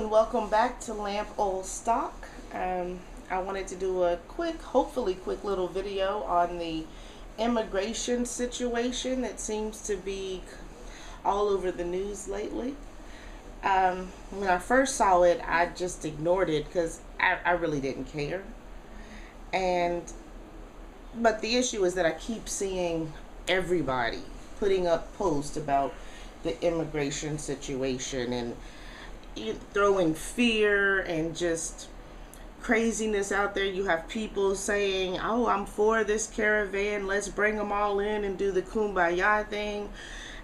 and welcome back to OilLampStock. I wanted to do a hopefully quick little video on the immigration situation that seems to be all over the news lately. When I first saw it, I just ignored it because I really didn't care. But the issue is that I keep seeing everybody putting up posts about the immigration situation and throwing fear and just craziness out there. You have people saying, oh, I'm for this caravan, let's bring them all in and do the kumbaya thing.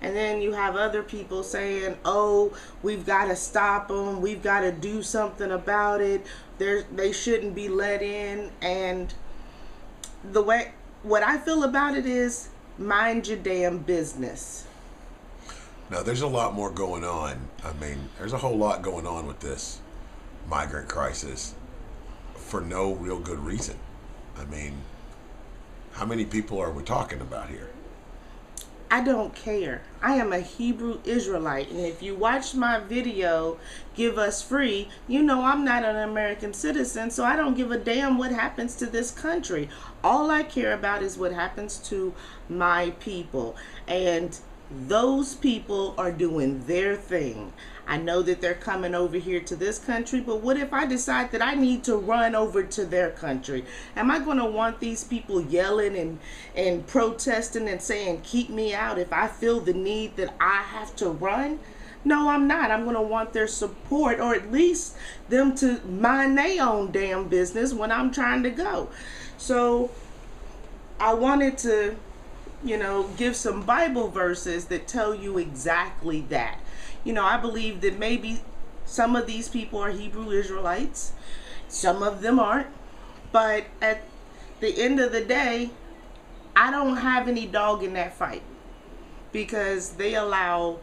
And then you have other people saying, oh, we've got to stop them, we've got to do something about it, they shouldn't be let in. And what I feel about it is, mind your damn business. Now, there's a lot more going on. I mean, there's a whole lot going on with this migrant crisis for no real good reason. I mean, how many people are we talking about here? I don't care. I am a Hebrew Israelite, and if you watch my video, Give Us Free, you know I'm not an American citizen, so I don't give a damn what happens to this country. All I care about is what happens to my people, and those people are doing their thing. I know that they're coming over here to this country, but what if I decide that I need to run over to their country? Am I going to want these people yelling and protesting and saying, keep me out, if I feel the need that I have to run? No, I'm not. I'm going to want their support, or at least them to mind their own damn business when I'm trying to go. So I wanted to give some Bible verses that tell you exactly that. I believe that maybe some of these people are Hebrew Israelites, some of them aren't, but at the end of the day, I don't have any dog in that fight, because they allow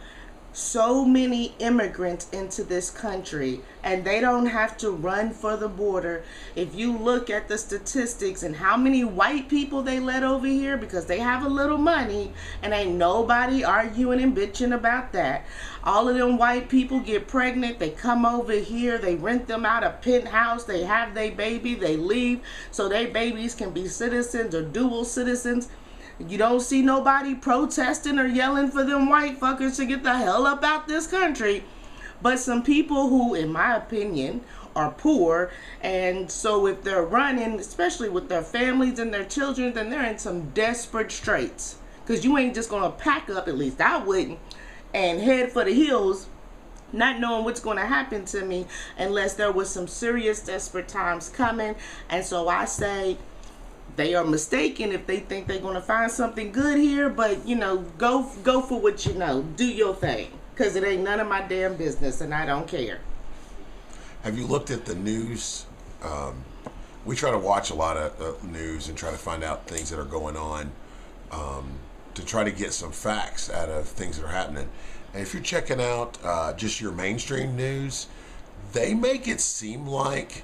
so many immigrants into this country and they don't have to run for the border. If you look at the statistics and how many white people they let over here because they have a little money, and ain't nobody arguing and bitching about that. All of them white people get pregnant, they come over here, they rent them out a penthouse, they have their baby, they leave so their babies can be citizens or dual citizens. You don't see nobody protesting or yelling for them white fuckers to get the hell up out this country. But some people who, in my opinion, are poor, and so if they're running, especially with their families and their children, then they're in some desperate straits. Because you ain't just going to pack up, at least I wouldn't, and head for the hills, not knowing what's going to happen to me unless there was some serious desperate times coming. And so I say, they are mistaken if they think they're going to find something good here, but go for what you know. Do your thing, because it ain't none of my damn business, and I don't care. Have you looked at the news? We try to watch a lot of news and try to find out things that are going on, to try to get some facts out of things that are happening. And if you're checking out just your mainstream news, they make it seem like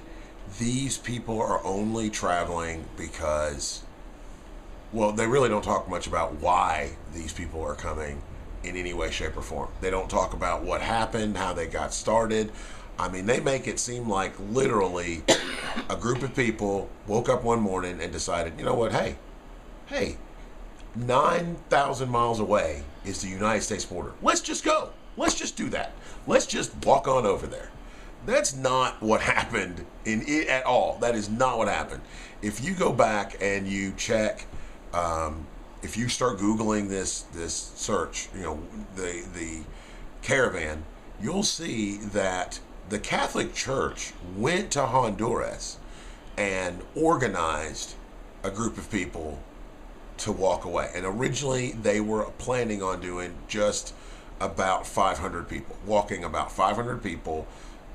these people are only traveling because, well, they really don't talk much about why these people are coming in any way, shape, or form. They don't talk about what happened, how they got started. I mean, they make it seem like literally a group of people woke up one morning and decided, you know what, hey, 9,000 miles away is the United States border. Let's just go. Let's just do that. Let's just walk on over there. That's not what happened in it at all. That is not what happened. If you go back and you check, if you start Googling this search, the caravan, you'll see that the Catholic Church went to Honduras and organized a group of people to walk away. And originally they were planning on doing just about 500 people, walking about 500 people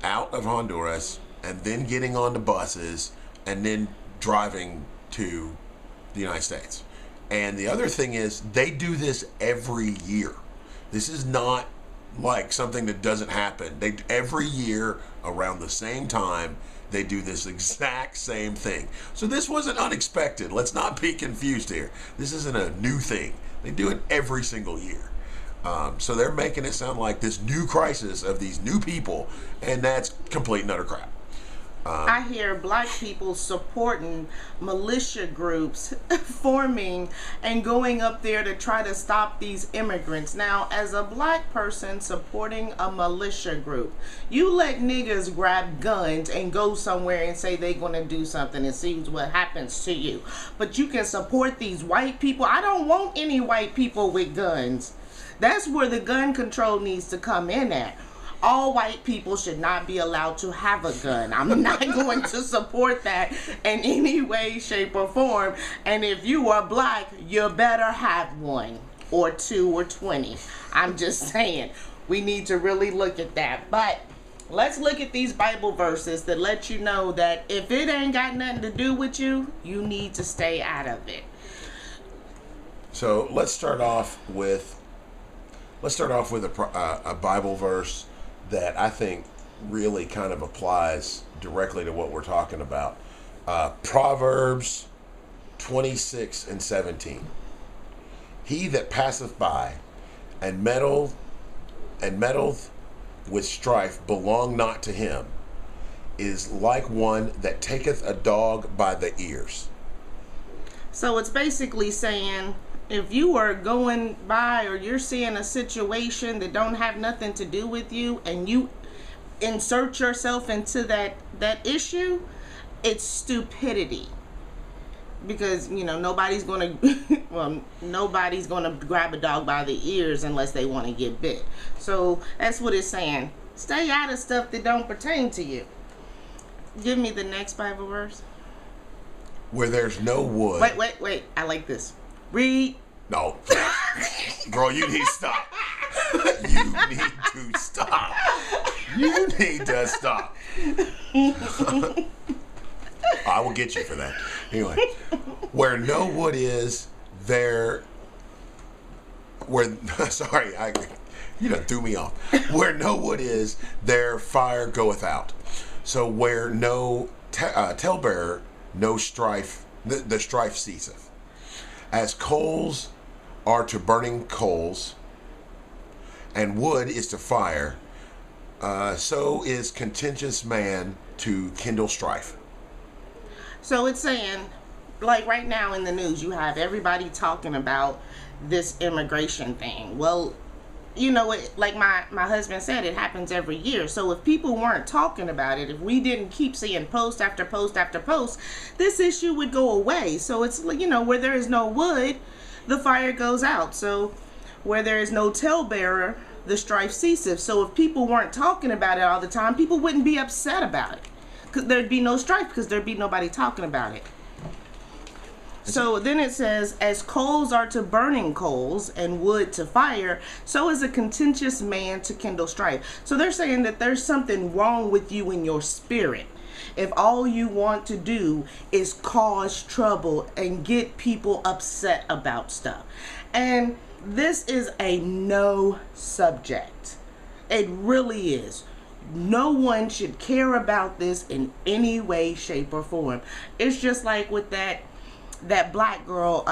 out of Honduras, and then getting onto buses, and then driving to the United States. And the other thing is, they do this every year. This is not like something that doesn't happen. Every year around the same time, they do this exact same thing. So this wasn't unexpected. Let's not be confused here. This isn't a new thing. They do it every single year. So they're making it sound like this new crisis of these new people, and that's complete and utter crap. I hear black people supporting militia groups forming and going up there to try to stop these immigrants. Now, as a black person supporting a militia group, you let niggas grab guns and go somewhere and say they're going to do something and see what happens to you. But you can support these white people. I don't want any white people with guns. That's where the gun control needs to come in at. All white people should not be allowed to have a gun. I'm not going to support that in any way, shape, or form. And if you are black, you better have one or 2 or 20. I'm just saying, we need to really look at that. But let's look at these Bible verses that let you know that if it ain't got nothing to do with you, you need to stay out of it. So let's start off with a Bible verse that I think really kind of applies directly to what we're talking about. Proverbs 26:17. He that passeth by and meddleth with strife belong not to him, is like one that taketh a dog by the ears. So it's basically saying, if you are going by or you're seeing a situation that don't have nothing to do with you and you insert yourself into that issue, it's stupidity. Because, nobody's going to grab a dog by the ears unless they want to get bit. So that's what it's saying. Stay out of stuff that don't pertain to you. Give me the next Bible verse. Where there's no wood. Wait. I like this. Read. No. Girl, you need to stop. You need to stop. You need to stop. I will get you for that. Anyway, where no wood is, there... Sorry, you done threw me off. Where no wood is, there fire goeth out. So where no talebearer, no strife, the strife ceaseth. As coals are to burning coals, and wood is to fire, so is contentious man to kindle strife. So it's saying, like right now in the news, you have everybody talking about this immigration thing. Well, like my husband said, it happens every year. So if people weren't talking about it, if we didn't keep seeing post after post after post, this issue would go away. So it's, where there is no wood, the fire goes out. So where there is no talebearer, the strife ceaseth. So if people weren't talking about it all the time, people wouldn't be upset about it. Because there'd be no strife because there'd be nobody talking about it. So then it says, as coals are to burning coals and wood to fire, so is a contentious man to kindle strife. So they're saying that there's something wrong with you in your spirit if all you want to do is cause trouble and get people upset about stuff. And this is a no subject. It really is. No one should care about this in any way, shape, or form. It's just like with that black girl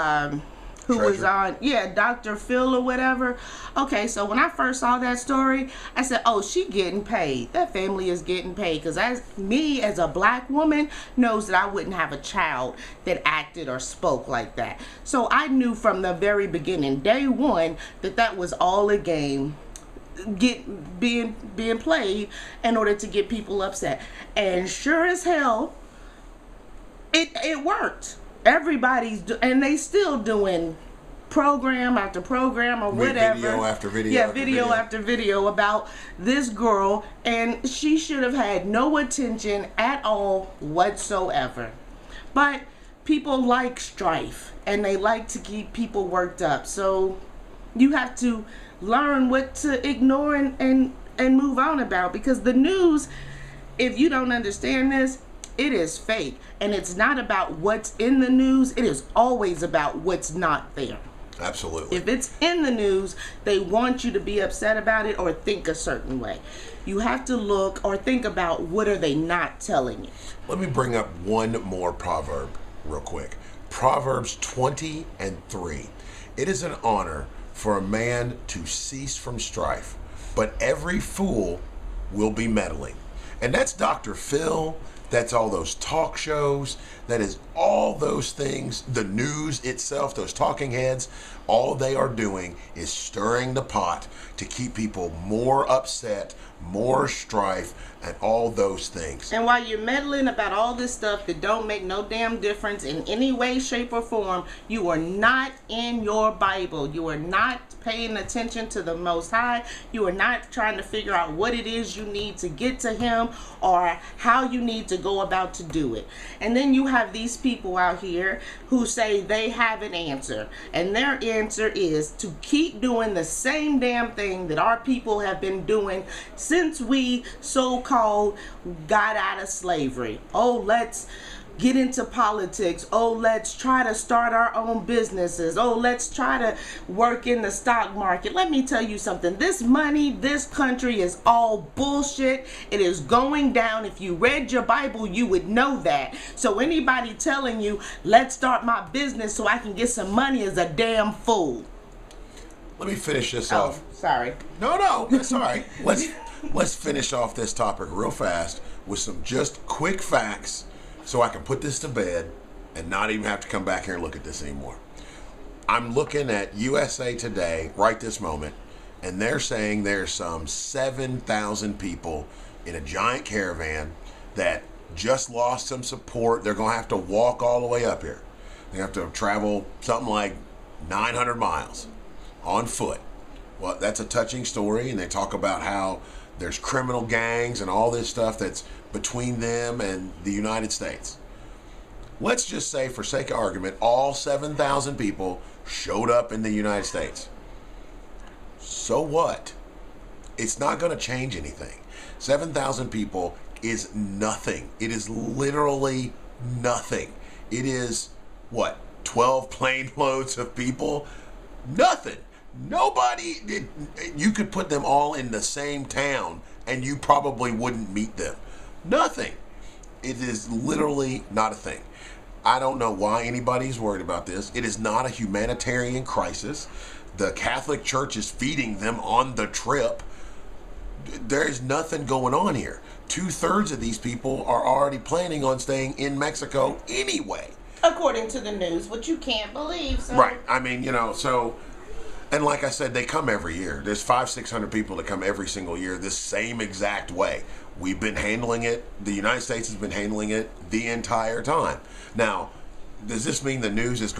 who Treasure. was on, Dr. Phil or whatever. Okay, so when I first saw that story, I said, oh, she getting paid. That family is getting paid. Because as a black woman, knows that I wouldn't have a child that acted or spoke like that. So I knew from the very beginning, day one, that was all a game being played in order to get people upset. And sure as hell, it worked. And they still doing program after program or whatever. Video after video. Yeah, video after video about this girl, and she should have had no attention at all whatsoever. But people like strife, and they like to keep people worked up. So you have to learn what to ignore and move on about, because the news, if you don't understand this, it is fake, and it's not about what's in the news. It is always about what's not there. Absolutely. If it's in the news, they want you to be upset about it or think a certain way. You have to look or think about, what are they not telling you. Let me bring up one more proverb real quick. Proverbs 20:3. It is an honor for a man to cease from strife, but every fool will be meddling. And that's Dr. Phil. That's all those talk shows. That is all those things. The news itself, those talking heads, all they are doing is stirring the pot to keep people more upset, more strife, and all those things. And while you're meddling about all this stuff that don't make no damn difference in any way, shape, or form, you are not in your Bible. You are not paying attention to the Most High. You are not trying to figure out what it is you need to get to Him or how you need to go about to do it. And then you have these people out here who say they have an answer. And their answer is to keep doing the same damn thing that our people have been doing since we so-called got out of slavery. Oh, let's get into politics. Oh, let's try to start our own businesses. Oh, let's try to work in the stock market. Let me tell you something. This money, this country is all bullshit. It is going down. If you read your Bible, you would know that. So anybody telling you, let's start my business so I can get some money is a damn fool. Let me finish this off. Sorry. No, that's all right. Let's finish off this topic real fast with some just quick facts so I can put this to bed and not even have to come back here and look at this anymore. I'm looking at USA Today right this moment, and they're saying there's some 7,000 people in a giant caravan that just lost some support. They're going to have to walk all the way up here. They have to travel something like 900 miles on foot. Well, that's a touching story, and they talk about how there's criminal gangs and all this stuff that's between them and the United States. Let's just say, for sake of argument, all 7,000 people showed up in the United States. So what? It's not going to change anything. 7,000 people is nothing. It is literally nothing. It is, what, 12 plane loads of people? Nothing. Nobody, you could put them all in the same town and you probably wouldn't meet them. Nothing. It is literally not a thing. I don't know why anybody's worried about this. It is not a humanitarian crisis. The Catholic Church is feeding them on the trip. There is nothing going on here. 2/3 of these people are already planning on staying in Mexico anyway. According to the news, which you can't believe. So. Right. I mean, so... And like I said, they come every year. There's 500-600 people that come every single year this same exact way. We've been handling it. The United States has been handling it the entire time. Now, does this mean the news is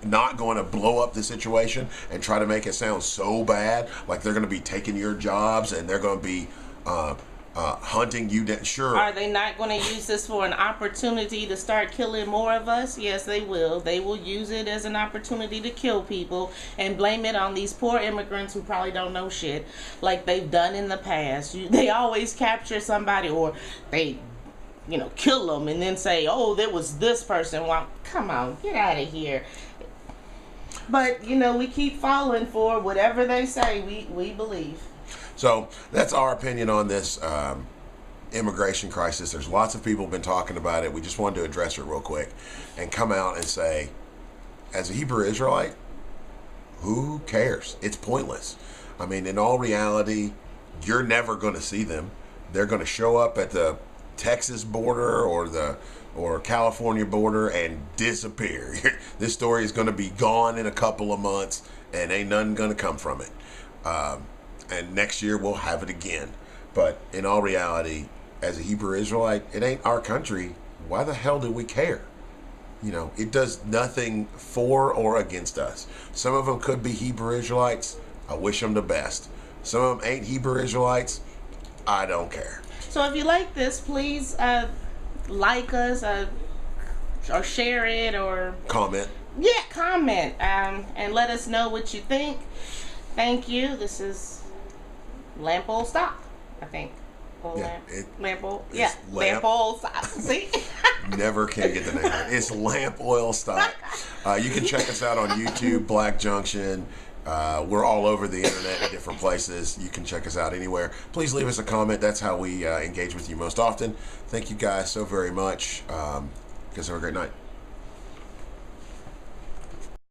not going to blow up the situation and try to make it sound so bad, like they're going to be taking your jobs and they're going to be hunting you down? Sure. Are they not going to use this for an opportunity to start killing more of us? Yes, they will. They will use it as an opportunity to kill people and blame it on these poor immigrants who probably don't know shit, like they've done in the past. They always capture somebody, or they kill them and then say, oh, there was this person. Well, come on, get out of here. But we keep falling for whatever they say. We believe. So that's our opinion on this immigration crisis. There's lots of people been talking about it. We just wanted to address it real quick and come out and say, as a Hebrew Israelite, who cares? It's pointless. I mean, in all reality, you're never going to see them. They're going to show up at the Texas border or California border and disappear. This story is going to be gone in a couple of months and ain't nothing going to come from it. And next year we'll have it again. But in all reality, as a Hebrew Israelite, it ain't our country. Why the hell do we care? It does nothing for or against us. Some of them could be Hebrew Israelites. I wish them the best. Some of them ain't Hebrew Israelites. I don't care. So if you like this, please like us or share it or comment. Yeah, comment and let us know what you think. Thank you. This is OilLampStock, I think. OilLampStock. See? Never can get the name right. It's OilLampStock. You can check us out on YouTube, Black Junction. We're all over the internet in different places. You can check us out anywhere. Please leave us a comment. That's how we engage with you most often. Thank you guys so very much. Guys, have a great night.